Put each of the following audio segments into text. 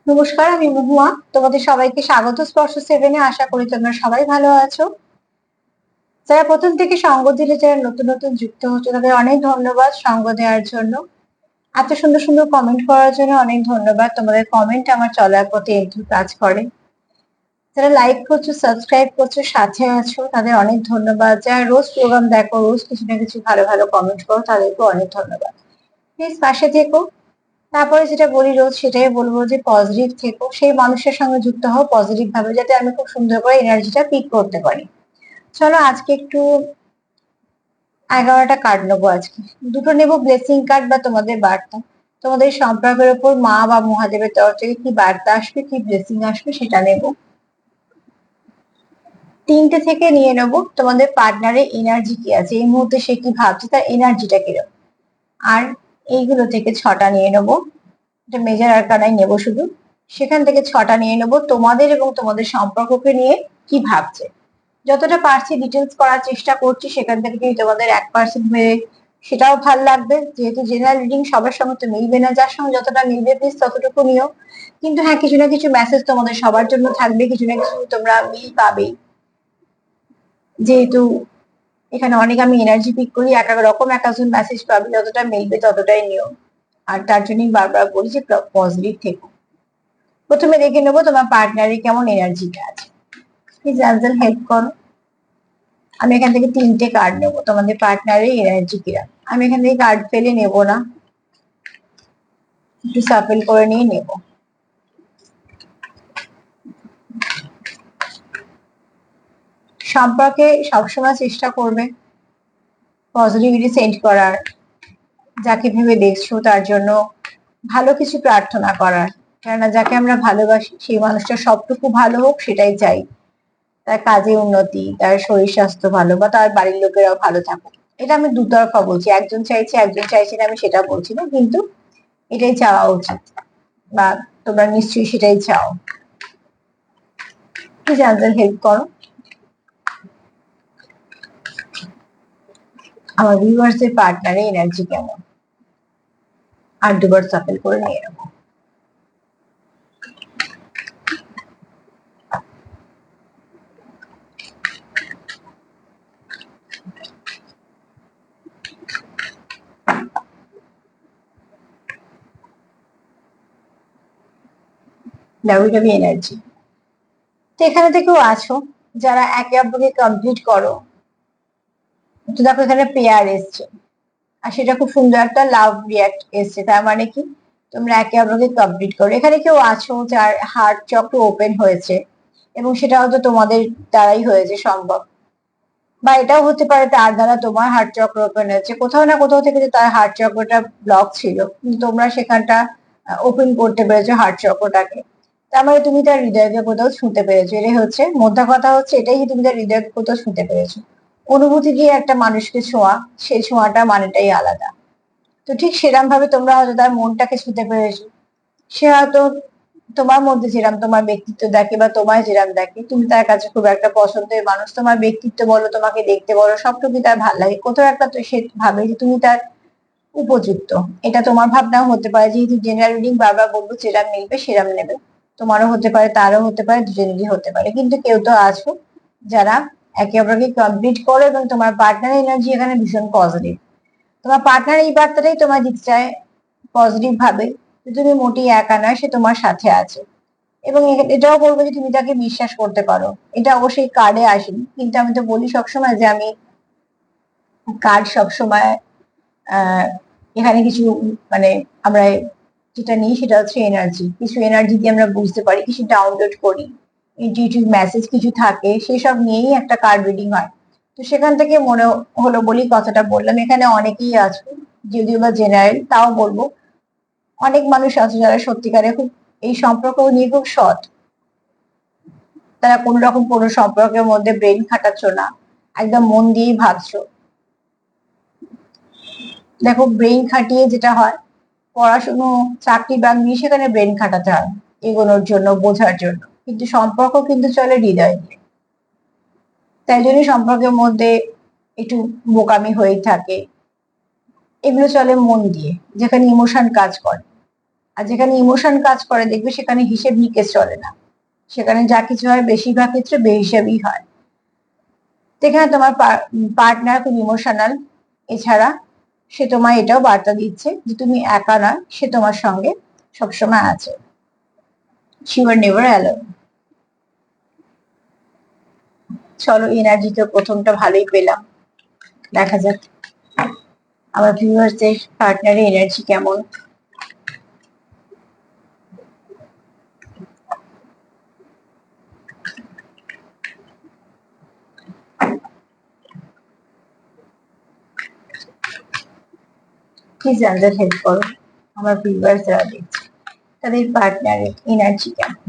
নমস্কার, আমি মহুয়া। তোমাদের সবাইকে স্বাগত স্পর্শ সেভেনে। আশা করি তোমরা সবাই ভালো আছো। যারা প্রথম থেকে সঙ্গ দিলে, যারা নতুন নতুন যুক্ত হচ্ছে, তাদের অনেক ধন্যবাদ সঙ্গ দেওয়ার জন্য, এত সুন্দর সুন্দর কমেন্ট করার জন্য অনেক ধন্যবাদ। তোমাদের কমেন্ট আমার চলার পথে একটু কাজ করে। যারা লাইক করছো, সাবস্ক্রাইব করছো, সাথে আছো, তাদের অনেক ধন্যবাদ। যারা রোজ প্রোগ্রাম দেখো, রোজ কিছু না কিছু ভালো ভালো কমেন্ট করো, তাদেরকে অনেক ধন্যবাদ। প্লিজ পাশে থেকো। তারপরে যেটা বলি রোজ, সেটাই বলবো যে পজিটিভ থেকো, সেই মানুষের সঙ্গে যুক্ত হও পজিটিভ ভাবে, যাতে আমি খুব সুন্দর করে এনার্জিটা পিক করতে পারি। চলো আজকে একটু 11টা কার্ড নেবো। আজকে দুটো নেবো ব্লেসিং কার্ড বা তোমাদের বার্তা। তোমাদের সম্পর্কের উপর মা বা মহাদেবের তরফ থেকে কি বার্তা আসবে, কি ব্লেসিং আসবে, সেটা নেব। তিনটে থেকে নিয়ে নেবো তোমাদের পার্টনারের এনার্জি কি আছে এই মুহূর্তে, সে কি ভাবছে, তার এনার্জিটা কিরকম। আর এইগুলো থেকে 6টা নিয়ে নেবো, এটা মেজর আরকানাই নেব শুধু। সেখান থেকে 6টা নিয়ে নেব তোমাদের এবং তোমাদের সম্পর্ককে নিয়ে কি ভাবছে। যতটা পারছি ডিটেলস করার চেষ্টা করছি, সেখান থেকে যদি তোমাদের 1% হয়ে, সেটাও ভাল লাগবে। যেহেতু জেনারেল রিডিং সবার সঙ্গে তো মিলবে না, যার সঙ্গে যতটা মিলবে প্লিজ ততটুকু নিও। কিন্তু হ্যাঁ, কিছু না কিছু মেসেজ তোমাদের সবার জন্য থাকবে, কিছু না কিছু তোমরা মিল পাবেই। যেহেতু এখানে অনেক আমি এনার্জি পিক করি, এক এক রকম এক একজন মেসেজ পাবে, যতটা মিলবে ততটাই নিও। আর তার জন্যই বারবার বলি যে পজিটিভ থেকো। প্রথমে দেখে নেবো তোমার পার্টনারের কেমন এনার্জিটা আছে। প্লিজ অ্যাঞ্জেল হেল্প করো। আমি এখান থেকে 3টে কার্ড নেবো, তোমাদের পার্টনারের এনার্জি কিরকম। আমি এখান থেকে কার্ড ফেলে নেব না, একটু সাফেল করে নিয়ে নেব। সম্পর্কে সবসময় চেষ্টা করবে পজিটিভিটি সেন্ড করার, যাকে ভেবে দেখছো তার জন্য ভালো কিছু প্রার্থনা করার। কেননা যাকে আমরা ভালোবাসি সেই মানুষটা সবটুকু ভালো হোক, সেটাই চাই। তার কাজে উন্নতি, তার শরীর স্বাস্থ্য ভালো, বা তার বাড়ির লোকেরাও ভালো থাকুক। এটা আমি দুতরফা বলছি, একজন চাইছে একজন চাইছে না, আমি সেটা বলছি না, কিন্তু এটাই চাওয়া উচিত, বা তোমরা নিশ্চয়ই সেটাই চাও। প্লিজ অ্যাঞ্জেল হেল্প করো। আমার ভিউয়ার্স এর পার্টনারে এনার্জি কেমন, আর দুবার সাপেল করে নিয়ে নেবো। WWE energy. তো এখানে থেকেও আছো যারা একে অপরকে কমপ্লিট করো। তো দেখো এখানে পেয়ার এসছে, আর সেটা খুব সুন্দর একটা লাভ রিয়াক্ট এসছে। তার মানে কি তোমরা একে অপরকে কমপ্লিট করো। এখানে কেউ আছো যার হার্ট চক্র ওপেন হয়েছে, এবং সেটা হয়তো তোমাদের দ্বারাই হয়েছে সম্ভব, বা এটাও হতে পারে তার দ্বারা তোমার হার্ট চক্র ওপেন হয়েছে। কোথাও না কোথাও থেকে যে তার হার্ট চক্রটা ব্লক ছিল, কিন্তু তোমরা সেখানটা ওপেন করতে পেরেছো হার্ট চক্রটাকে। তার মানে তুমি তার হৃদয়কে কোথাও ছুঁতে পেরেছো। এটাই হচ্ছে মোদ্দা কথা, হচ্ছে এটাই, তুমি তার হৃদয়কে কোথাও ছুঁতে পেরেছো। অনুভূতি দিয়ে একটা মানুষকে ছোঁয়া, সেই ছোঁয়াটা মানেটাই আলাদা। তো ঠিক সেরকম ভাবে তোমরা হয়তো তার মনটাকে ছুঁতে পেরেছো। সে হয়তো তোমার মধ্যে যেরাম তোমার ব্যক্তিত্ব দেখে, বা তোমায় যেরাম দেখে, তুমি তার কাছে খুব একটা পছন্দের মানুষ। তোমার ব্যক্তিত্ব বলো, তোমাকে দেখতে বলো, সবটুকু তার ভালো লাগে। কোথাও একটা তো সে ভাবে যে তুমি তার উপযুক্ত। এটা তোমার ভাবনাও হতে পারে, যেহেতু জেনারেল রিডিং বারবার বলবো যেরাম মিলবে সেরাম নেবে। তোমারও হতে পারে, তারও হতে পারে, দুজনেরই হতে পারে। কিন্তু কেউ তো আছো যারা একে অপরকে কমপ্লিট করো, এবং তোমার পার্টনার এনার্জি এখানে ভীষণ পজিটিভ। তোমার পার্টনার এই বার্তাটাই তোমার দিতে চায় পজিটিভ ভাবে, যে তুমি মোটেই একা নয়, সে তোমার সাথে আছে। এবং এটাও বলবো যে তুমি তাকে বিশ্বাস করতে পারো। এটা অবশ্যই কার্ডে আসেনি, কিন্তু আমি তো বলি সবসময় যে আমি কার্ড সবসময় আহ এখানে কিছু, মানে আমরা যেটা নিই সেটা হচ্ছে এনার্জি। কিছু এনার্জি দিয়ে আমরা বুঝতে পারি, কিছু ডাউনলোড করি, ইনটিউটিভ মেসেজ কিছু থাকে, সেসব নিয়েই একটা কার্ড রিডিং হয়। তো সেখান থেকে মনে হলো বলি কথাটা বললাম। এখানে অনেকেই আছে, যদিও বা জেনারেল, তাও বলবো অনেক মানুষ আছে যারা সত্যিকারে খুব এই সম্পর্ক নিয়ে খুব সৎ। তারা কোনো রকম কোনো সম্পর্কের মধ্যে ব্রেন খাটাচ্ছ না, একদম মন দিয়েই ভাবছো। দেখো ব্রেন খাটিয়ে যেটা হয়, পড়াশুনো, চাকরি বাকরি, সেখানে ব্রেন খাটাতে হয় এগোনোর জন্য, বোঝার জন্য। কিন্তু সম্পর্ক কিন্তু চলে হৃদয় দিয়ে। তাই জন্য সম্পর্কের মধ্যে একটু বোকামি হয়ে থাকে। এগুলো চলে মন দিয়ে, যেখানে ইমোশন কাজ করে। আর যেখানে ইমোশন কাজ করে দেখবে সেখানে হিসেব নিকেশ চলে না, সেখানে যা কিছু হয় বেশিরভাগ ক্ষেত্রে বেহিসাবই হয়। সেখানে তোমার পার্টনার খুব ইমোশনাল, এছাড়া সে তোমায় এটাও বার্তা দিচ্ছে যে তুমি একা নয়, সে তোমার সঙ্গে সবসময় আছে। You are never alone. চলো, এনার্জি তো প্রথমটা ভালোই পেলাম, দেখা যাক আমার ভিউয়ার্সদের পার্টনারের এনার্জি কেমন। প্লিজ আনজার হেল্প করো আমার ভিউয়ার্স যারা দেখছে, তাদের পার্টনারের এনার্জি কেমন।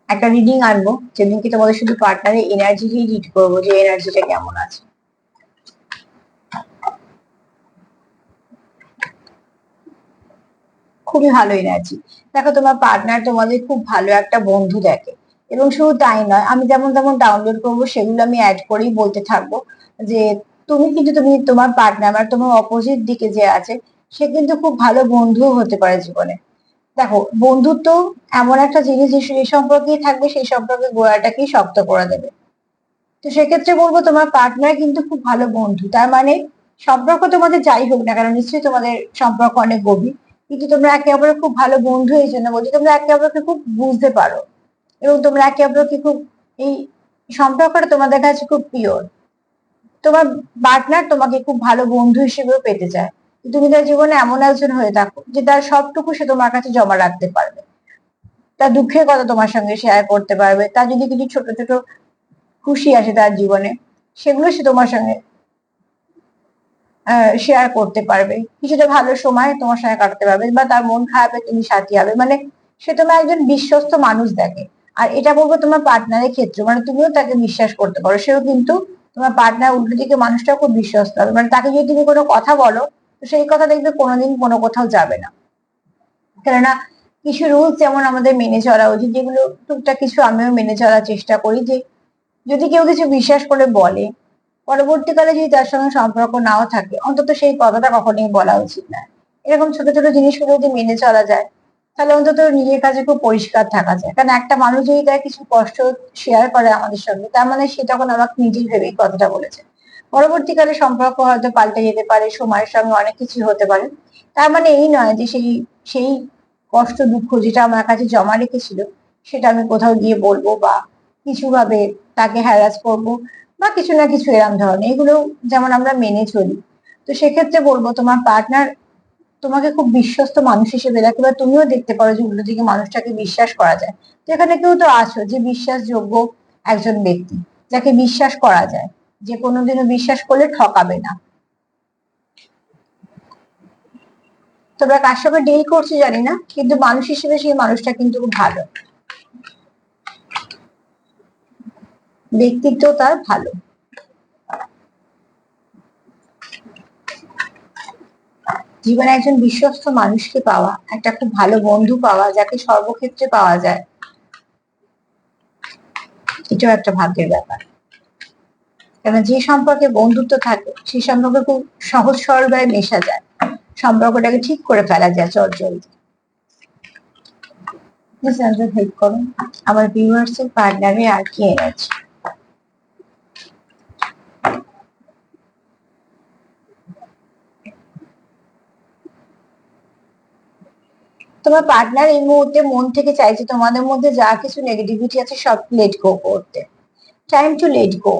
একটা রিডিং আনবো যেদিনকে তোমাদের শুধু পার্টনারের এনার্জিটাই রিড করবো, যে এনার্জিটা কেমন আছে। খুবই ভালো এনার্জি। দেখো, তোমার পার্টনার তোমাদের খুব ভালো একটা বন্ধু দেখে, এবং শুধু তাই নয়, আমি যেমন যেমন ডাউনলোড করবো সেগুলো আমি অ্যাড করেই বলতে থাকবো যে তুমি তোমার পার্টনার মানে তোমার অপোজিট দিকে যে আছে, সে কিন্তু খুব ভালো বন্ধুও হতে পারে জীবনে। দেখো, বন্ধুত্ব এমন একটা জিনিস যে সেই সম্পর্কেই থাকবে, সেই সম্পর্কে গোড়াটাকেই শক্ত করে দেবে। তো সেক্ষেত্রে বলবো তোমার পার্টনার কিন্তু খুব ভালো বন্ধু, তার মানে সম্পর্ক তোমাদের যাই হোক না কেন, নিশ্চয়ই তোমাদের সম্পর্ক অনেক গভীর, কিন্তু তোমরা একে অপরের খুব ভালো বন্ধু। এই জন্য বলছি তোমরা একে অপরকে খুব বুঝতে পারো, এবং তোমরা একে অপরকে খুব, এই সম্পর্কটা তোমাদের কাছে খুব পিওর। তোমার পার্টনার তোমাকে খুব ভালো বন্ধু হিসেবেও পেতে চায়। তুমি তার জীবনে এমন একজন হয়ে থাকো যে তার সবটুকু সে তোমার কাছে জমা রাখতে পারবে, তার দুঃখের কথা তোমার সঙ্গে শেয়ার করতে পারবে, তার যদি কিছু ছোট ছোট খুশি আসে তার জীবনে, সেগুলো সে তোমার সঙ্গে শেয়ার করতে পারবে, কিছুটা ভালো সময় তোমার সঙ্গে কাটাতে পারবে, বা তার মন খারাপে তুমি সাথী হবে, মানে সে তোমার একজন বিশ্বস্ত মানুষ দেখে। আর এটা বলবো তোমার পার্টনারের ক্ষেত্রে, মানে তুমিও তাকে বিশ্বাস করতে পারো, সেও কিন্তু তোমার পার্টনার উল্টো দিকে মানুষটা খুব বিশ্বস্ত হবে, মানে তাকে যদি তুমি কোনো কথা বলো তো সেই কথা দেখবে কোনোদিন কোনো কোথাও যাবে না। কেননা কিছু রুলস যেমন আমাদের মেনে চলা উচিত, যেগুলো টুকটাক কিছু আমিও মেনে চলার চেষ্টা করি, যে যদি কেউ কিছু বিশ্বাস করে বলে, পরবর্তীকালে যদি তার সঙ্গে সম্পর্ক নাও থাকে, অন্তত সেই কথাটা কখনোই বলা উচিত না। এরকম ছোট ছোট জিনিসগুলো যদি মেনে চলা যায়, তাহলে অন্তত নিজের কাছে খুব পরিষ্কার থাকা যায়। কারণ একটা মানুষ যদি তার কিছু কষ্ট শেয়ার করে আমাদের সঙ্গে, তার মানে সে তখন আমাকে নিজের ভেবেই কথাটা বলেছে। পরবর্তীকালে সম্পর্ক হয়তো পাল্টে যেতে পারে, সময়ের সঙ্গে অনেক কিছু হতে পারে। তার মানে এই নয় যে সেই সেই কষ্ট দুঃখ যেটা আমার কাছে জমা রেখেছিল, সেটা আমি কোথাও গিয়ে বলবো, বা কিছু ভাবে তাকে হ্যারাস করবো, বা কিছু না কিছু এরম ধরনের, এগুলো যেমন আমরা মেনে চলি। তো সেক্ষেত্রে বলবো তোমার পার্টনার তোমাকে খুব বিশ্বস্ত মানুষ হিসেবে দেখে, বা তুমিও দেখতে পারো যে উল্টো দিকে মানুষটাকে বিশ্বাস করা যায়। তো এখানে কেউ তো আছো যে বিশ্বাসযোগ্য একজন ব্যক্তি, যাকে বিশ্বাস করা যায়, যে কোনোদিনও বিশ্বাস করলে ঠকাবে না। তোমরা কার সঙ্গে ডিল করছো জানি না, কিন্তু মানুষ হিসেবে সেই মানুষটা কিন্তু খুব ভালো, ব্যক্তিত্ব তার ভালো। জীবনে একজন বিশ্বস্ত মানুষকে পাওয়া, একটা খুব ভালো বন্ধু পাওয়া, যাকে সর্বক্ষেত্রে পাওয়া যায়, এটাও একটা ভাগ্যের ব্যাপার। কেন, যে সম্পর্কে বন্ধুত্ব থাকে সেই সম্পর্কে খুব সহজ সরল ভাবে মেশা যায়, সম্পর্কটাকে ঠিক করে ফেলা যায় চট জলদি। হেল্প করুন আমার ভিউয়ার্স এর পার্টনারে আর কি এনার্জি। তোমার পার্টনার এই মুহূর্তে মন থেকে চাইছে তোমাদের মধ্যে যা কিছু নেগেটিভিটি আছে সব লেট গো করতে। Time to let go.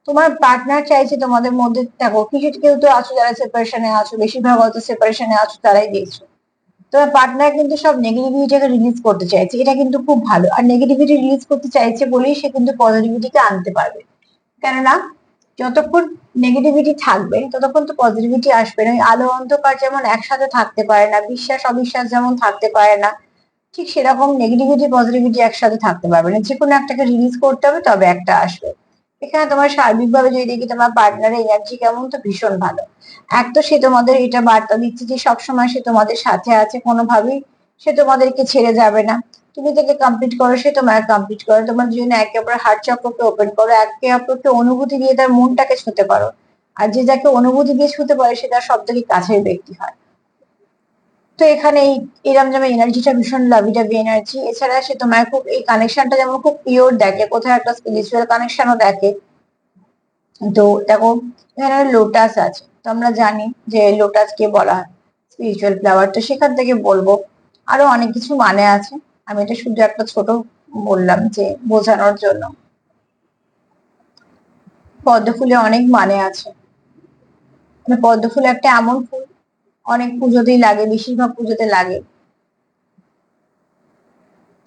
তোমার পার্টনার চাইছে তোমাদের মধ্যে, দেখো কিছু কেউ তো আছো যারা সেপারেশনে আছো, বেশিরভাগ হয়তো সেপারেশনে আছো, তারাই দেখছো তোমার পার্টনার কিন্তু সব নেগেটিভিটিকে রিলিজ করতে চাইছে, এটা কিন্তু খুব ভালো। আর নেগেটিভিটি রিলিজ করতে চাইছে বলেই সে কিন্তু পজিটিভিটিকে আনতে পারবে। কেননা যতক্ষণ নেগেটিভিটি থাকবে ততক্ষণ তো পজিটিভিটি আসবে না। আলো অন্ধকার যেমন একসাথে থাকতে পারে না, বিশ্বাস অবিশ্বাস যেমন থাকতে পারে না, ঠিক সেরকম নেগেটিভিটি পজিটিভিটি একসাথে থাকতে পারবে না, যে কোনো একটাকে রিলিজ করতে হবে তবে একটা আসবে। এখানে তোমার সার্বিকভাবে যদি দেখি তোমার পার্টনারের এনার্জি কেমন, তো ভীষণ ভালো। এক তো সে তোমাদের এটা বার্তা দিচ্ছে যে সবসময় সে তোমাদের সাথে আছে, কোনোভাবেই সে তোমাদেরকে ছেড়ে যাবে না। তুমি তাকে কমপ্লিট করো, সে তোমার কমপ্লিট করো, তোমার জন্য একে অপরের হার্ট চক্রকে ওপেন করো, একে অপরকে অনুভূতি দিয়ে তার মনটাকে ছুঁতে পারো। আর যে যাকে অনুভূতি দিয়ে ছুঁতে পারে সে তার সব থেকে কাছের ব্যক্তি হয়। তো এখানে এই এরম যেমন এনার্জিটা ভীষণ লাভি ডাভি এনার্জি, এছাড়া সে তোমার খুব এই কানেকশনটা যেমন খুব পিওর দেখে, কোথাও একটা স্পিরিচুয়াল কানেকশনও দেখে। তো দেখো এখানে লোটাস আছে, তো আমরা জানি যে লোটাস কে বলা হয়, স্পিরিচুয়াল ফ্লাওয়ার। তো সেখান থেকে বলবো আরো অনেক কিছু মানে আছে, আমি এটা শুধু একটা ছোট বললাম যে বোঝানোর জন্য। পদ্ম ফুলে অনেক মানে আছে, মানে পদ্ম ফুল একটা এমন ফুল অনেক পুজোতেই লাগে, বেশিরভাগ পুজোতে লাগে।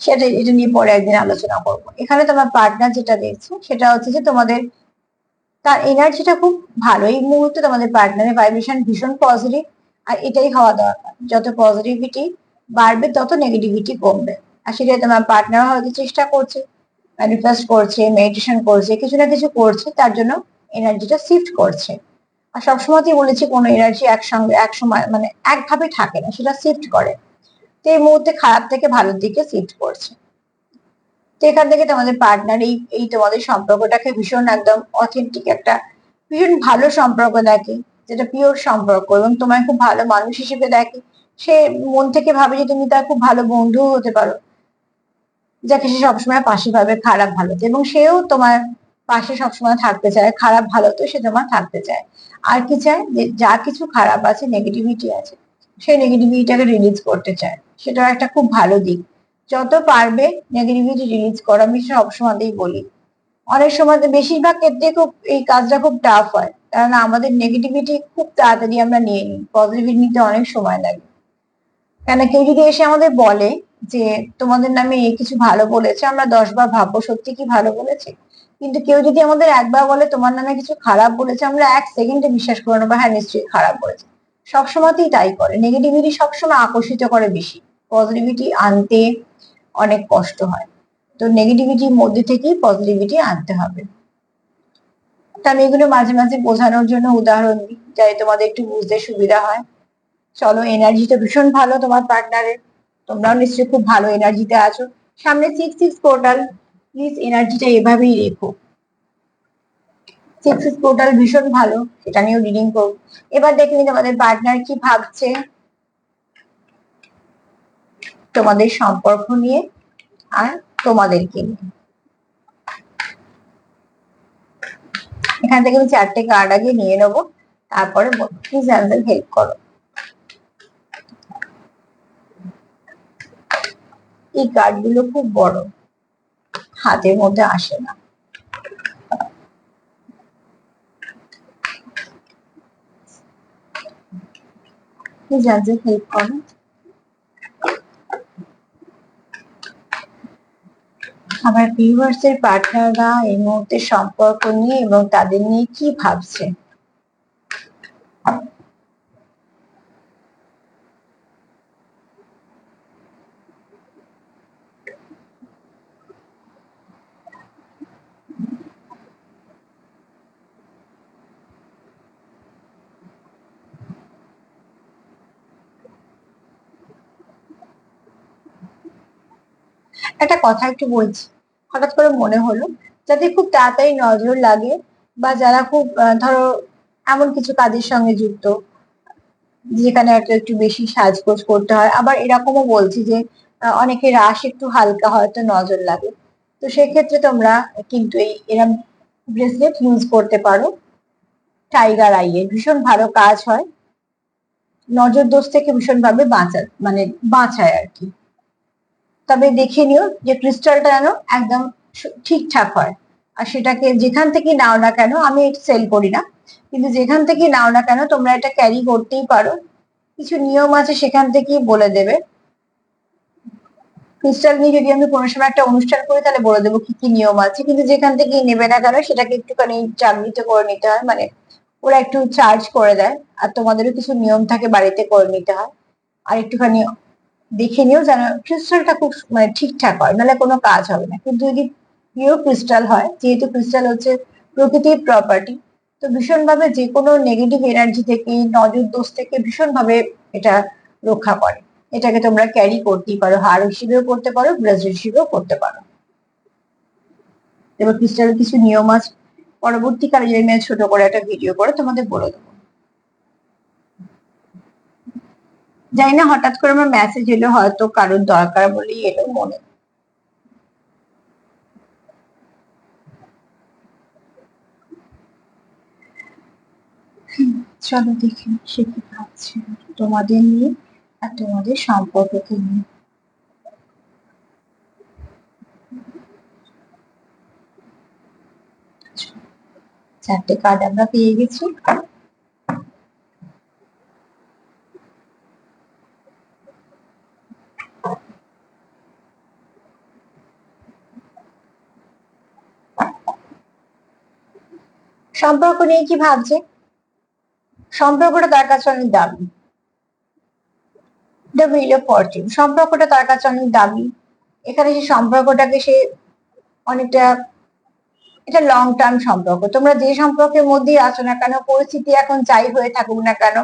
সেটা এটা নিয়ে পরে একদিন আলোচনা করবো। এখানে তোমার পার্টনার যেটা দেখছে সেটা হচ্ছে যে তোমাদের তার এনার্জিটা খুব ভালো এই মুহূর্তে, তোমাদের পার্টনারের ভাইব্রেশন ভীষণ পজিটিভ। আর এটাই হওয়া দরকার, যত পজিটিভিটি বাড়বে তত নেগেটিভিটি কমবে। আর সেটাই তোমার পার্টনার হয়তো চেষ্টা করছে, ম্যানিফেস্ট করছে, মেডিটেশন করছে, কিছু না কিছু করছে, তার জন্য এনার্জিটা শিফট করছে। আর সবসময়তেই বলেছি কোনো এনার্জি একসঙ্গে এক সময় মানে একভাবে থাকে না, সেটা শিফট করে। তো এই মুহূর্তে খারাপ থেকে ভালোর দিকে শিফট করছে। তো এখান থেকে তোমাদের পার্টনার এই এই তোমাদের সম্পর্কটাকে ভীষণ একদম অথেন্টিক একটা ভীষণ ভালো সম্পর্ক দেখে, যেটা পিওর সম্পর্ক, এবং তোমায় খুব ভালো মানুষ হিসেবে দেখে। সে মন থেকে ভাবে যে তুমি তার খুব ভালো বন্ধুও হতে পারো, যাকে সে সবসময় পাশে পাবে খারাপ ভালোতে, এবং সেও তোমার পাশে সবসময় থাকতে চায়, খারাপ ভালোতে সে তোমার থাকতে চায়। আর কি চায়, যে যা কিছু খারাপ আছে, নেগেটিভিটি আছে, সেই নেগেটিভিটিটাকে রিলিজ করতে চায়। সেটা একটা খুব ভালো দিক। যত পারবে নেগেটিভিটি রিলিজ করো, আমি সবসময়তেই বলি। অনেক সময় তো বেশিরভাগ ক্ষেত্রে খুব এই কাজটা খুব টাফ হয়, কারণ আমাদের নেগেটিভিটি খুব তাড়াতাড়ি আমরা নিয়ে নিই, পজিটিভিটি নিতে অনেক সময় লাগে। কেন, কেউ যদি এসে আমাদের বলে যে তোমাদের নামে এই কিছু ভালো বলেছে, আমরা 10 বার ভাববো সত্যি কি ভালো বলেছে। কিন্তু কেউ যদি আমাদের একবার বলে তোমার নামে কিছু খারাপ বলেছে, আমরা 1 সেকেন্ডে বিশ্বাস করে নেবো হ্যাঁ নিশ্চয়ই খারাপ বলেছে। সবসময়তেই তাই করে, নেগেটিভিটি সবসময় আকর্ষিত করে বেশি, পজিটিভিটি আনতে অনেক কষ্ট হয়। তো নেগেটিভিটির মধ্যে থেকেই পজিটিভিটি আনতে হবে। তা আমি এগুলো মাঝে মাঝে বোঝানোর জন্য উদাহরণ দিই, যাতে তোমাদের একটু বুঝতে সুবিধা হয়। চলো, এনার্জিটা ভীষণ ভালো তোমার পার্টনারের, তোমরাও নিশ্চয়ই খুব ভালো এনার্জিতে আছো। সামনে 6-6 পোর্টাল, প্লিজ এনার্জিটা এভাবেই রেখো। 6-6 পোর্টাল ভীষণ ভালো, সেটা নিয়েও রিডিং করবো। এবার দেখে নিই তোমাদের পার্টনার কি ভাবছে তোমাদের সম্পর্ক নিয়ে আর তোমাদেরকে নিয়ে। এখান থেকে আমি 4টে কার্ড আগে নিয়ে নেবো, তারপরে প্লিজ অ্যাঞ্জেল হেল্প করো। এই কার্ড গুলো খুব বড়, হাতের মধ্যে আসে না। প্লিজ অ্যাঞ্জেল হেল্প করো। আমার ভিউয়ার্সের পার্টনাররা এই মুহূর্তে সম্পর্ক নিয়ে এবং তাদের নিয়ে কি ভাবছে। একটা কথা একটু বলছি, হঠাৎ করে মনে হলো, যাদের খুব তাড়াতাড়ি নজর লাগে, বা যারা খুব ধরো এমন কিছু কাজের সঙ্গে যুক্ত যেখানে একটা একটু বেশি সাজগোজ করতে হয়, আবার এরকমও বলছি যে অনেকে রাশ একটু হালকা হয়তো নজর লাগে। তো সেক্ষেত্রে তোমরা কিন্তু এই এরম ব্রেসলেট ইউজ করতে পারো। টাইগার আই এর ভীষণ ভালো কাজ হয়, নজর দোষ থেকে ভীষণ ভাবে মানে বাঁচায় আর কি। তবে দেখে নিও যে ক্রিস্টালটা যেন একদম ঠিকঠাক হয়। আর সেটাকে যেখান থেকে নাও না কেন, আমি এটা সেল করি না, কিন্তু যেখান থেকে নাও না কেন তোমরা এটা ক্যারি করতেই পারো। কিছু নিয়ম আছে, সেখান থেকেই বলে দেবে। ক্রিস্টাল নিয়ে যদি আমি কোনো সময় একটা অনুষ্ঠান করি তাহলে বলে দেবো কি কি নিয়ম আছে, কিন্তু যেখান থেকেই নেবে না কেন সেটাকে একটুখানি জাগৃত করে নিতে হয়, মানে ওরা একটু চার্জ করে দেয়। আর তোমাদেরও কিছু নিয়ম থাকে বাড়িতে করে নিতে হয়। আর একটুখানি দেখে নিও যেন ক্রিস্টালটা খুব মানে ঠিকঠাক হয়, নাহলে কোনো কাজ হবে না। কিন্তু যদি পিওর ক্রিস্টাল হয়, যেহেতু ক্রিস্টাল হচ্ছে প্রকৃতির প্রপার্টি, তো ভীষণ ভাবে যে কোনো নেগেটিভ এনার্জি থেকে, নজর দোষ থেকে ভীষণ ভাবে এটা রক্ষা করে। এটাকে তোমরা ক্যারি করতেই পারো, হার হিসেবেও করতে পারো, ব্রেসলেট হিসেবেও করতে পারো। এবার ক্রিস্টালের কিছু নিয়ম আছে, পরবর্তীকালে যদি আমি ছোট করে একটা ভিডিও করে তোমাদের বলে দেবো। জানি না হঠাৎ করে আমার মেসেজ এলো, হয়তো কারোর দরকার বলেই এলো মনে। চলো দেখি সে কি ভাবছে তোমাদের নিয়ে আর তোমাদের সম্পর্ককে নিয়ে। চারটে কার্ড আমরা পেয়ে গেছি। সম্পর্ক নিয়ে কি ভাবছে? সম্পর্কটা তার কাছে অনেক দামি। দ্য হুইল অফ ফরচুন, সম্পর্কটা তার কাছে অনেক দামি। এখানে সে সম্পর্কটাকে সে অনেকটা, এটা লং টার্ম সম্পর্ক। তোমরা যে সম্পর্কের মধ্যেই আছো না কেন, পরিস্থিতি এখন যাই হয়ে থাকুক না কেন,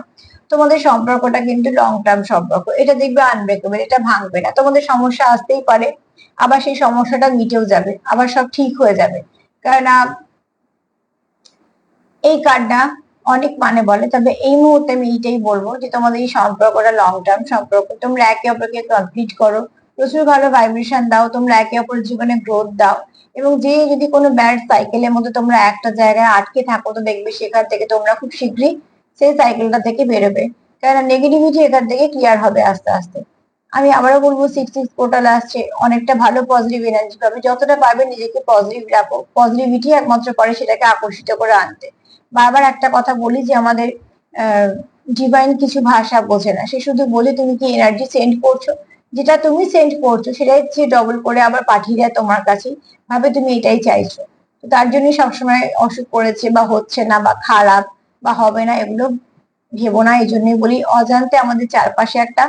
তোমাদের সম্পর্কটা কিন্তু লং টার্ম সম্পর্ক। এটা দেখবে আনব্রেকেবল, এটা ভাঙবে না। তোমাদের সমস্যা আসতেই পারে, আবার সেই সমস্যাটা মিটেও যাবে, আবার সব ঠিক হয়ে যাবে। কারণ এই কার্ডটা অনেক মানে বলে, তবে এই মুহূর্তে আমি এইটাই বলবো যে তোমাদের এই সম্পর্কটা লং টার্ম সম্পর্ক। তোমরা একে অপরকে কমপ্লিট করো, প্রচুর ভালো ভাইব্রেশন দাও, তোমরা একে অপরের জীবনে গ্রোথ দাও। এবং যে যদি কোনো ব্যাড সাইকেলের মধ্যে তোমরা একটা জায়গায় আটকে থাকো, তো দেখবে সেখান থেকে তোমরা খুব শীঘ্রই সেই সাইকেলটা থেকে বেরোবে। কারণ নেগেটিভিটি এখান থেকে ক্লিয়ার হবে আস্তে আস্তে। আমি আবারও বলবো, 6 পোর্টাল আসছে, অনেকটা ভালো পজিটিভ এনার্জি পাবে। যতটা পারবে নিজেকে পজিটিভ রাখো, পজিটিভিটি একমাত্র করে সেটাকে আকর্ষিত করে আনতে। বারবার একটা কথা বলি যে আমাদের ডিভাইন কিছু ভাষা বোঝে না, সে শুধু বলে তুমি কি এনার্জি সেন্ড করছো, যেটা তুমি সেন্ড করছো সেটাই সে ডবল করে আবার পাঠিয়ে দেয় তোমার কাছে, ভাবে তুমি এটাই চাইছো। তো তার জন্য সবসময় অসুখ করেছে বা হচ্ছে না বা খারাপ বা হবে না, এগুলো ভেবো না। এই জন্যই বলি, অজান্তে আমাদের চারপাশে একটা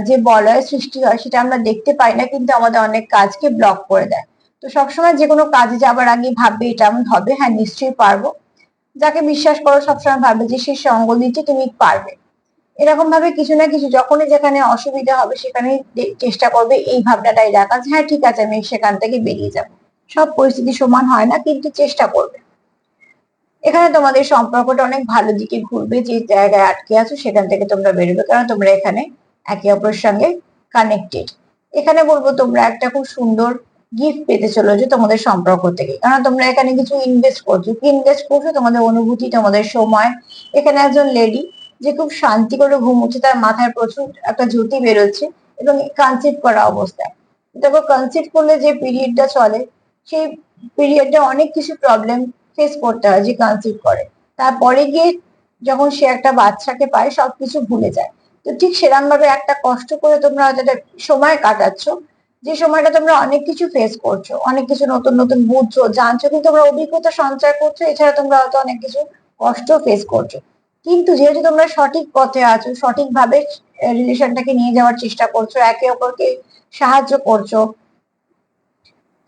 যে বলয় সৃষ্টি হয়, সেটা আমরা দেখতে পাই না, কিন্তু আমাদের অনেক কাজকে ব্লক করে দেয়। তো সবসময় যে কোনো কাজে যাবার আগে ভাববে এটা এমন হবে, হ্যাঁ নিশ্চয়ই পারবো। যাকে বিশ্বাস করো সবসময় ভাবে যে সে সঙ্গ দিচ্ছে, তুমি পারবে। এরকম ভাবে কিছু না কিছু যখনই যেখানে অসুবিধা হবে সেখানে চেষ্টা করবে এই ভাবনাটাই রাখা, হ্যাঁ ঠিক আছে আমি সেখান থেকে বেরিয়ে যাব। সব পরিস্থিতি সমান হয় না, কিন্তু চেষ্টা করবে। এখানে তোমাদের সম্পর্কটা অনেক ভালো দিকে ঘুরবে, যে জায়গায় আটকে আছো সেখান থেকে তোমরা বেরোবে, কারণ তোমরা এখানে একে অপরের সঙ্গে কানেক্টেড। এখানে বলবো তোমরা একটা খুব সুন্দর গিফট পেতে চলেছো তোমাদের সম্পর্ক থেকে, কারণ তোমরা এখানে কিছু ইনভেস্ট করছো। কি ইনভেস্ট করছো? তোমাদের অনুভূতি, তোমাদের সময়। এখানে একজন লেডি যে খুব শান্তি করে ঘুমোচ্ছে, তার মাথায় প্রচুর একটা জ্যোতি বেরোচ্ছে এবং কনসিভ করা অবস্থায়। দেখো কনসিভ করলে যে পিরিয়ডটা চলে, সেই পিরিয়ডে অনেক কিছু প্রবলেম ফেস করতে হয় যে কনসিভ করে। তারপরে গিয়ে যখন সে একটা বাচ্চাকে পায় সবকিছু ভুলে যায়। তো ঠিক সেরকম ভাবে একটা কষ্ট করে তোমরা হয়তো একটা সময় কাটাচ্ছ, যে সময়টা তোমরা অনেক কিছু ফেস করছো, অনেক কিছু নতুন নতুন বুঝছো জানছো, কিন্তু তোমরা অভিজ্ঞতা সঞ্চয় করছো, এছাড়া তোমরা হয়তো অনেক কিছু কষ্ট ফেস করছো। কিন্তু যেহেতু তোমরা সঠিক পথে আছো, সঠিকভাবে রিলেশনটাকে নিয়ে যাওয়ার চেষ্টা করছো, একে অপরকে সাহায্য করছো,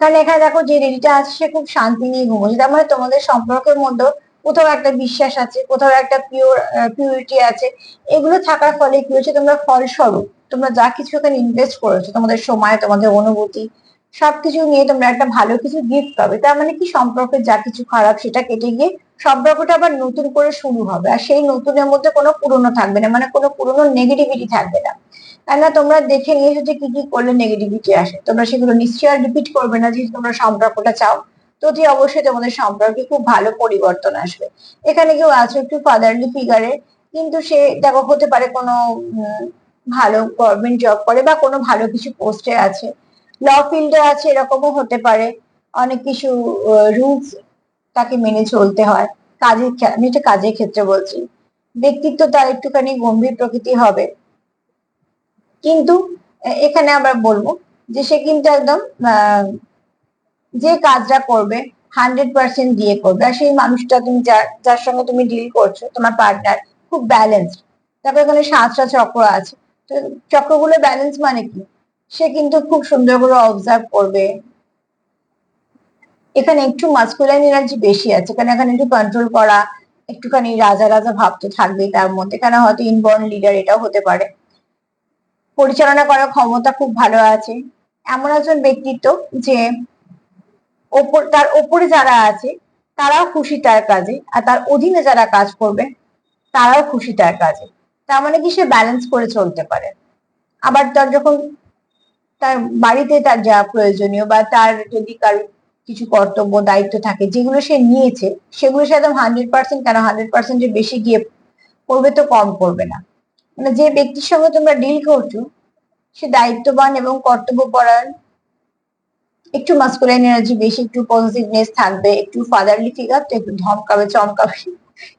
কারণ এখানে দেখো যে রেডিটা আছে সে খুব শান্তি নিয়ে ঘুমোচ্ছে। তার মানে তোমাদের সম্পর্কের মধ্যে কোথাও একটা বিশ্বাস আছে, কোথাও একটা পিউরিটি আছে। এগুলো থাকার ফলে কি হচ্ছে, তোমরা ফলস্বরূপ তোমরা যা কিছু এখানে ইনভেস্ট করেছো, তোমাদের সময়, তোমাদের অনুভূতি, সবকিছু নিয়ে তোমরা একটা ভালো কিছু গিফট পাবে। তার মানে কি, সম্পর্কের যা কিছু খারাপ সেটা কেটে গিয়ে সম্পর্কটা আবার নতুন করে শুরু হবে। আর সেই নতুনের মধ্যে কোনো পুরনো থাকবে না, মানে কোনো পুরনো নেগেটিভিটি থাকবে না। না, তোমরা দেখে নিয়েছো যে কি কি করলে নেগেটিভিটি আসে, তোমরা সেগুলো নিশ্চয়ই আর রিপিট করবে না, যেহেতু তোমরা সম্পর্কটা চাও। তো অতি অবশ্যই তোমাদের সম্পর্কে খুব ভালো পরিবর্তন আসবে। এখানে কেউ আছে একটু ফাদারলি ফিগারে, কিন্তু সে দেখো হতে পারে কোনো ভালো গভর্নমেন্ট জব করে বা কোনো ভালো কিছু পোস্টে আছে, ল ফিল্ডে আছে, এরকমও হতে পারে। অনেক কিছু রুলস তাকে মেনে চলতে হয়। আমি এটা কাজের ক্ষেত্রে বলছি। ব্যক্তিত্ব তার একটুখানি গম্ভীর প্রকৃতি হবে, কিন্তু এখানে আবার বলবো যে সে কিন্তু একদম যে কাজটা করবে 100% দিয়ে করবে। আর সেই মানুষটা তুমি যার যার সঙ্গে তুমি ডিল করছো, তোমার পার্টনার খুব ব্যালেন্সড। তারপর এখানে 7টা চক্র আছে। তো চক্রগুলো ব্যালেন্স মানে কি, সে কিন্তু খুব সুন্দর করে অবজার্ভ করবে। এখানে একটু মাস্কুলাইন এনার্জি বেশি আছে, কারণ এখানে একটু কন্ট্রোল করা, একটুখানি রাজা রাজা ভাব তো থাকবেই তার মধ্যে। এখানে হয়তো ইনবর্ন লিডার এটাও হতে পারে। পরিচালনা করার ক্ষমতা খুব ভালো আছে। এমন একজন ব্যক্তিত্ব যে তার ওপরে যারা আছে তারাও খুশি তার কাজে, আর তার অধীনে যারা কাজ করবে তারাও খুশি তার কাজে। তার মানে কি সে ব্যালেন্স করে চলতে পারে। আবার তার যখন তার বাড়িতে তার যা প্রয়োজনীয় বা তার যদি কার কিছু কর্তব্য দায়িত্ব থাকে যেগুলো সে নিয়েছে, সেগুলো সে একদম 100% কেন 100%-এর বেশি গিয়ে করবে তো কম করবে না। মানে যে ব্যক্তির সঙ্গে তোমরা ডিল করছো সে দায়িত্ববান এবং কর্তব্যপরায়ণ, একটু মাস্কুলাইন এনার্জি বেশি, একটু পজিটিভনেস থাকবে, একটু ফাদারলি ফিগার তো একটু ধমকাবে চমকাবে,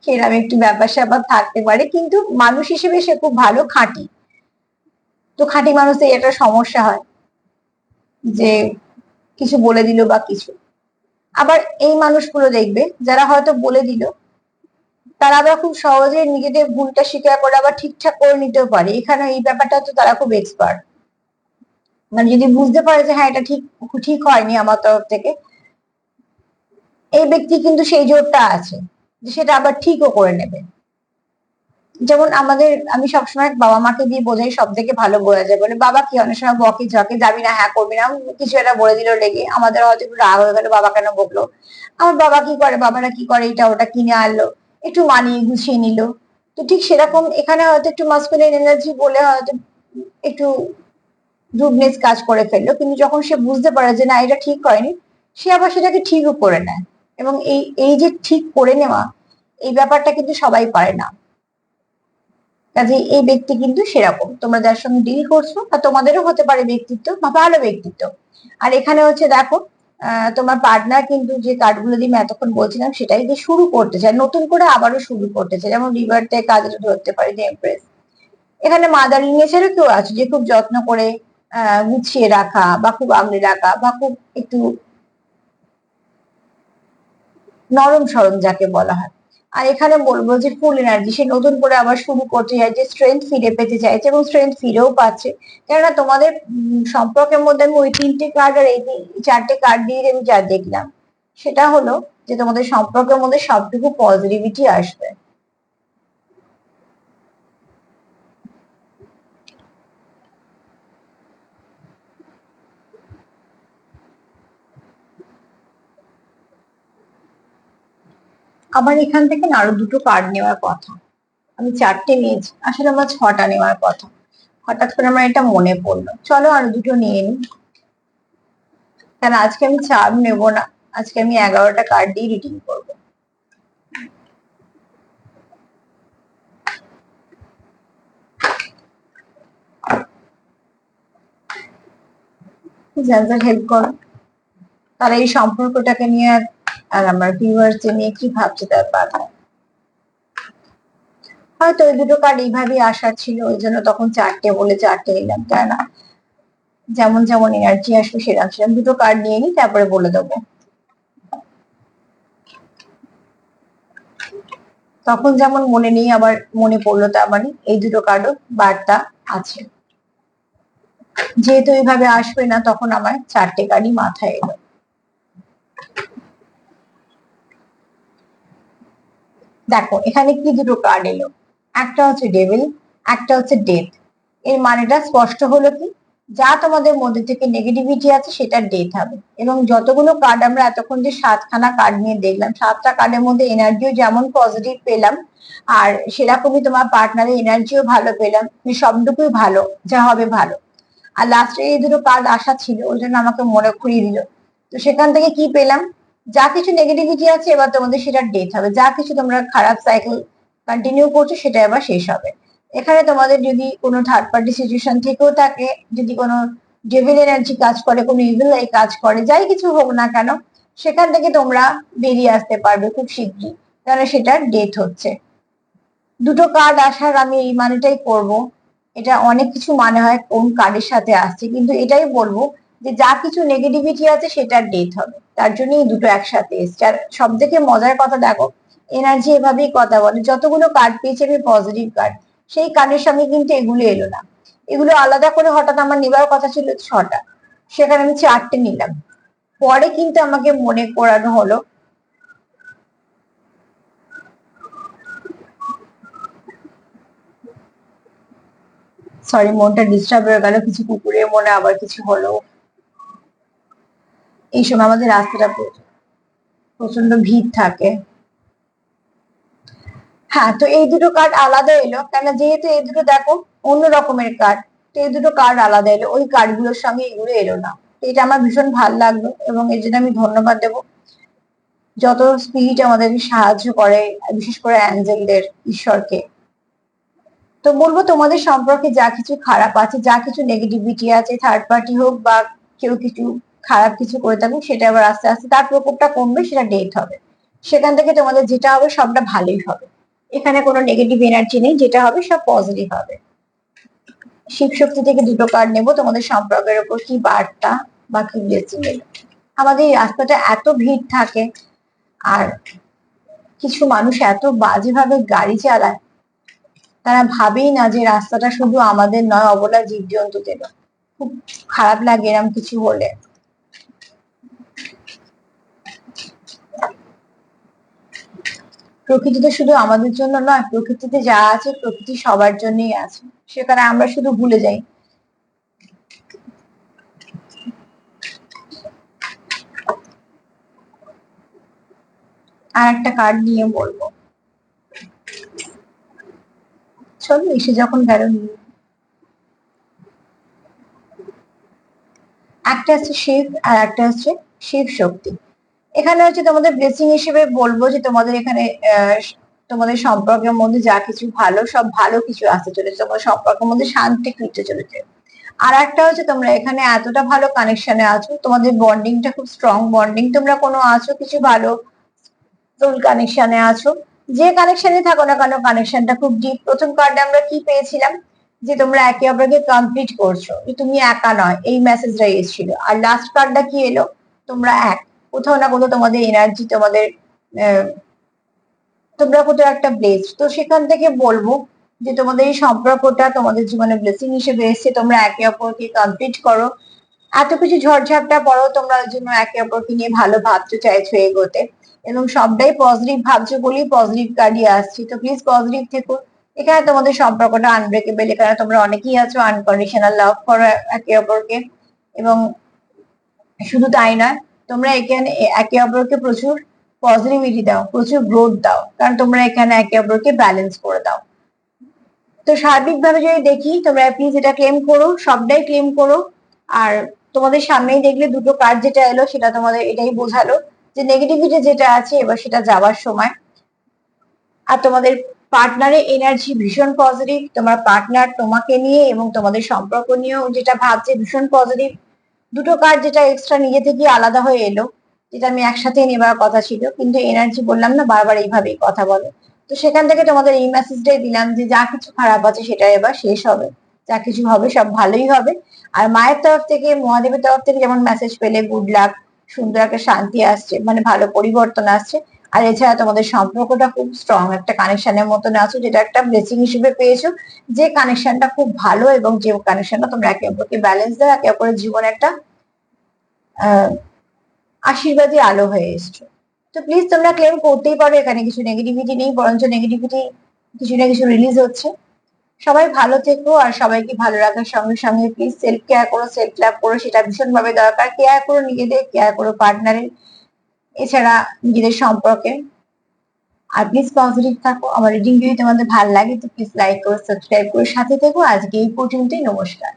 সেরকম একটু ব্যাপার স্যাপার থাকতে পারে, কিন্তু মানুষ হিসেবে সে খুব ভালো, খাঁটি। তো খাঁটি মানুষের একটা সমস্যা হয় যে কিছু বলে দিল বা কিছু। আবার এই মানুষগুলো দেখবে যারা হয়তো বলে দিল, তারা আবার খুব সহজে নিজেদের ভুলটা স্বীকার করে আবার ঠিকঠাক করে নিতেও পারে। এখানে এই ব্যাপারটা তো তারা খুব এক্সপার্ট। মানে যদি বুঝতে পারে যে হ্যাঁ এটা ঠিক ঠিক হয়নি আমার তরফ থেকে, এই ব্যক্তি কিন্তু সেই জোরটা আছে যে সেটা আবার ঠিকও করে নেবে। যেমন আমি সবসময় বাবা মাকে দিয়ে বোঝাই, সব থেকে ভালো বোঝা যায়। বলে বাবা কি অনেক সময় বকে ঝকে, যাবি না, হ্যাঁ করবি না, কিছু একটা বলে দিল লেগে আমাদের হয়তো একটু রাগ হয়ে গেল, বাবা কেন বকলো। আমার বাবা কি করে, বাবারা কি করে, এটা ওটা কিনে আনলো, একটু মানিয়ে গুছিয়ে নিল। তো ঠিক সেরকম এখানে হয়তো একটু মাস্কুলিন এনার্জি বলে হয়তো একটু রুডনেস কাজ করে ফেললো, কিন্তু যখন সে বুঝতে পারে যে না এটা ঠিক হয়নি, সে আবার সেটাকে ঠিকও করে নেয়। এবং এই এই যে ঠিক করে নেওয়া, এই ব্যাপারটা কিন্তু সবাই পারে না। কাজে এই ব্যক্তি কিন্তু সেরকম, তোমরা যার সঙ্গে ডিল করছো বা তোমাদেরও হতে পারে ব্যক্তিত্ব বা ভালো ব্যক্তিত্ব। আর এখানে হচ্ছে দেখো, তোমার পার্টনার কিন্তু যে কার্ডগুলো দিয়ে আমি এতক্ষণ বলছিলাম সেটাই যে শুরু করতে চায়, নতুন করে আবারও শুরু করতে চায়। যেমন রিভার্টে কাজটা ধরতে পারি যে এমপ্রেস। এখানে মাদারি নেচারও কেউ আছে যে খুব যত্ন করে গুছিয়ে রাখা বা খুব আগলে রাখা বা খুব একটু নরম সরম যাকে বলা হয়। আর এখানে বলবো যে ফুল এনার্জি, সে নতুন করে আবার শুরু করতে চাইছে, স্ট্রেংথ ফিরে পেতে চাইছে এবং স্ট্রেংথ ফিরেও পাচ্ছে। কেননা তোমাদের সম্পর্কের মধ্যে আমি ওই 3টে কার্ড আর এই 4টে কার্ড দিয়ে আমি যা দেখলাম, সেটা হলো যে তোমাদের সম্পর্কের মধ্যে সবটুকু পজিটিভিটি আসবে। আমার এখান থেকে না আরো দুটো কার্ড নেওয়ার কথা। আমি 4টে নিয়েছি, আসলে আমার 6টা নেওয়ার কথা। হঠাৎ করে আমার এটা মনে পড়লো, চলো আরো দুটো নিয়ে নিই। কারণ আজকে আমি 4 নেবো না, আজকে আমি 11টা কার্ড দিয়ে রিডিং করবো। যার হেল্প করো তারা এই সম্পর্কটাকে নিয়ে আর আমার ভিউয়ার্স নিয়ে কি ভাবছে তার পাঠায়। হয়তো ওই দুটো কার্ড এইভাবেই আসার ছিল, ওই জন্য তখন 4টে বলে 4টে নিলাম, তাই না? যেমন যেমন এনার্জি আসবে সেরকম সেরকম দুটো কার্ড নিয়ে নিই, তারপরে বলে দেবো। তখন যেমন মনে নেই, আবার মনে পড়লো, তার মানে এই দুটো কার্ডও বার্তা আছে। যেহেতু এইভাবে আসবে না, তখন আমার 4টে কার্ডই মাথায় এলো। দেখো এখানে কি দুটো কার্ড এলো, একটা হচ্ছে ডেভিল, একটা হচ্ছে ডেথ। এর মানেটা স্পষ্ট হলো কি, যা তোমাদের মধ্যে থেকে নেগেটিভিটি আছে সেটা ডেথ হবে। এবং যতগুলো কার্ড আমরা এতক্ষণ যে 7খানা কার্ড নিয়ে দেখলাম, 7টা কার্ডের মধ্যে এনার্জিও যেমন পজিটিভ পেলাম, আর সেরকমই তোমার পার্টনারের এনার্জিও ভালো পেলাম, সবটুকুই ভালো, যা হবে ভালো। আর লাস্টে এই দুটো কার্ড আসা ছিল, ওই জন্য আমাকে মনে করিয়ে দিল। তো সেখান থেকে কি পেলাম, যা কিছু নেগেটিভিটি আছে এবার তোমাদের সেটা ডেথ হবে, যা কিছু তোমরা খারাপ সাইকেল কন্টিনিউ করছো সেটা এবার শেষ হবে। এখানে তোমাদের যদি কোনো থার্ড পার্টি সিচুয়েশন থেকেও থাকে, যদি কোনো ডেভিল এনার্জি কাজ করে, কোনো ইভিল আই কাজ করে, যাই কিছু হোক না কেন, সেখান থেকে তোমরা বেরিয়ে আসতে পারবে খুব শীঘ্রই, কারণ সেটা ডেথ হচ্ছে। দুটো কার্ড আসার আমি এই মানেটাই করব, এটা অনেক কিছু মানে হয় কোন কার্ডের সাথে আসছে, কিন্তু এটাই বলবো যে যা কিছু নেগেটিভিটি আছে সেটার ডেথ হবে, তার জন্যই এই দুটো একসাথে এসছে। আর সব থেকে মজার কথা দেখো, এনার্জি এভাবেই কথা বলে, যতগুলো কার্ড পেয়েছে আমি পজিটিভ কার্ড, সেই কার্ডের সঙ্গে কিন্তু এগুলো এলো না। এগুলো আলাদা করে হঠাৎ আমার নেবার কথা ছিল 6টা, সেখানে আমি 4টে নিলাম। পরে কিন্তু আমাকে মনে করানো হলো, সরি মনটা ডিস্টার্ব হয়ে গেল, কিছু কুকুরের মনে আবার কিছু হলো। এই সময় আমাদের রাস্তাটা প্রচন্ড ভিড় থাকে। হ্যাঁ, তো এই দুটো কার্ড আলাদা এলো, কেন যেহেতু এই দুটো দেখো অন্য রকমের কার্ড, তো এই দুটো কার্ড আলাদা এলো, ওই কার্ডগুলোর সঙ্গে এগুলো এলো না। তো এটা আমার ভীষণ ভালো লাগলো এবং এর জন্য আমি ধন্যবাদ দেবো যত স্পিরিট আমাদেরকে সাহায্য করে, বিশেষ করে অ্যাঞ্জেলদের, ঈশ্বরকে। তো বলবো তোমাদের সম্পর্কে যা কিছু খারাপ আছে, যা কিছু নেগেটিভিটি আছে, থার্ড পার্টি হোক বা কেউ কিছু খারাপ কিছু করে থাকুক, সেটা আবার আস্তে আস্তে তার প্রকোপটা কমবে, সেটা ডেথ হবে। সেখান থেকে তোমাদের যেটা হবে সবটা ভালোই হবে। এখানে কোনো নেগেটিভ এনার্জি নেই, যেটা হবে সব পজিটিভ হবে। শিব শক্তি থেকে দুটো কার্ড নেবো, তোমাদের সম্পর্কের উপর কি বার্তা বা কি ব্লেসিং এলো। আমাদের এই রাস্তাটা এত ভিড় থাকে, আর কিছু মানুষ এত বাজেভাবে গাড়ি চালায়, তারা ভাবেই না যে রাস্তাটা শুধু আমাদের নয়, অবলা জীবজন্তুদের। খুব খারাপ লাগে এরকম কিছু হলে। প্রকৃতিতে শুধু আমাদের জন্য নয়, প্রকৃতিতে যা আছে প্রকৃতি সবার জন্যই আছে, সেখানে আমরা শুধু ভুলে যাই। আর একটা কার্ড নিয়ে বলবো, চলো এসে যখন গেল নিয়ে। একটা হচ্ছে শিব আর একটা হচ্ছে শিব শক্তি। এখানে হচ্ছে তোমাদের ব্লেসিং হিসেবে বলবো যে তোমাদের এখানে তোমাদের সম্পর্কের মধ্যে যা কিছু ভালো, সব ভালো কিছু আসতে চলেছে, তোমাদের সম্পর্কের মধ্যে শান্তি ফিরতে চলেছে। আর একটা হচ্ছে তোমরা এখানে এতটা ভালো কানেকশনে আছো, তোমাদের বন্ডিংটা খুব স্ট্রং বন্ডিং, তোমরা কোনো আছো কিছু ভালো সোল কানেকশনে আছো। যে কানেকশনে থাকো না কেন, কানেকশনটা খুব ডিপ। প্রথম কার্ডে আমরা কি পেয়েছিলাম, যে তোমরা একে অপরকে কমপ্লিট করছো, যে তুমি একা নয়, এই মেসেজটা এসেছিল। আর লাস্ট কার্ডটা কি এলো, তোমরা এক, কোথাও না কোথাও তোমাদের এনার্জি, তোমাদের তোমরা কোথাও একটা ব্লেসড। তো সেখান থেকে বলবো যে তোমাদের এই সম্পর্কটা তোমাদের জীবনে ব্লেসিং হিসেবে এসছে, তোমরা একে অপরকে কমপ্লিট করো। এত কিছু ঝড়ঝাপটা পরেও তোমরা ওই জন্য একে অপরকে নিয়ে ভালো ভাবতে চাইছো এগোতে, এবং সবটাই পজিটিভ ভাবছো বলেই পজিটিভ কার্ডই আসছে। তো প্লিজ পজিটিভ থেকো। এখানে তোমাদের সম্পর্কটা আনব্রেকেবল, এখানে তোমরা অনেকেই আছো আনকন্ডিশনাল লাভ করো একে অপরকে। এবং শুধু তাই নয়, তোমরা এখানে একে অপরকে প্রচুর পজিটিভিটি দাও, প্রচুর গ্রোথ দাও, কারণ তোমরা এখানে একে অপরকে ব্যালেন্স করে দাও। তো সার্বিকভাবে যদি দেখি, তোমরা প্লিজ এটা ক্লেম করো, সবটাই ক্লেম করো। আর তোমাদের সামনেই দেখলে দুটো কার্ড যেটা এলো, সেটা তোমাদের এটাই বোঝালো যে নেগেটিভিটি যেটা আছে এবার সেটা যাওয়ার সময়। আর তোমাদের পার্টনারের এনার্জি ভীষণ পজিটিভ, তোমার পার্টনার তোমাকে নিয়ে এবং তোমাদের সম্পর্ক নিয়েও যেটা ভাবছে ভীষণ পজিটিভ। দুটো কার্ড যেটা এক্সট্রা নিজে থেকে আলাদা হয়ে এলো, যেটা আমি একসাথে নেবার কথা ছিল, কিন্তু এনার্জি বললাম না বারবার এইভাবেই কথা বলে। তো সেখান থেকে তোমাদের এই মেসেজটাই দিলাম যে যা কিছু খারাপ আছে সেটা এবার শেষ হবে, যা কিছু হবে সব ভালোই হবে। আর মায়ের তরফ থেকে, মহাদেবের তরফ থেকে যেমন মেসেজ পেলে গুড লাক, সুন্দর একটা শান্তি আসছে, মানে ভালো পরিবর্তন আসছে। আর এছাড়া তোমাদের সম্পর্কটা খুব স্ট্রং একটা কানেকশনের মতন আছো, যেটা একটা ব্লেসিং হিসেবে পেয়েছো। যে কানেকশনটা খুব ভালো, এবং যে কানেকশনটা তোমরা একে অপরকে ব্যালেন্স দাও, একে অপরের জীবনে একটা আশীর্বাদী আলো হয়ে এসছো। তো প্লিজ তোমরা ক্লেম করতেই পারো, এখানে কিছু নেগেটিভিটি নেই, বরঞ্চ নেগেটিভিটি কিছু না কিছু রিলিজ হচ্ছে। সবাই ভালো থেকো, আর সবাইকে ভালো রাখার সঙ্গে সঙ্গে প্লিজ সেলফ কেয়ার করো, সেলফ লাভ করো, সেটা ভীষণ ভাবে দরকার। কেয়ার করো নিজেদের, কেয়ার করো পার্টনারের, এছাড়া নিজেদের সম্পর্কে। আর প্লিজ পজিটিভ থাকো। আমার রিডিং যদি তোমাদের ভালো লাগে তো প্লিজ লাইক করো, সাবস্ক্রাইব করো, সাথে থেকো। আজকে এই পর্যন্তই, নমস্কার।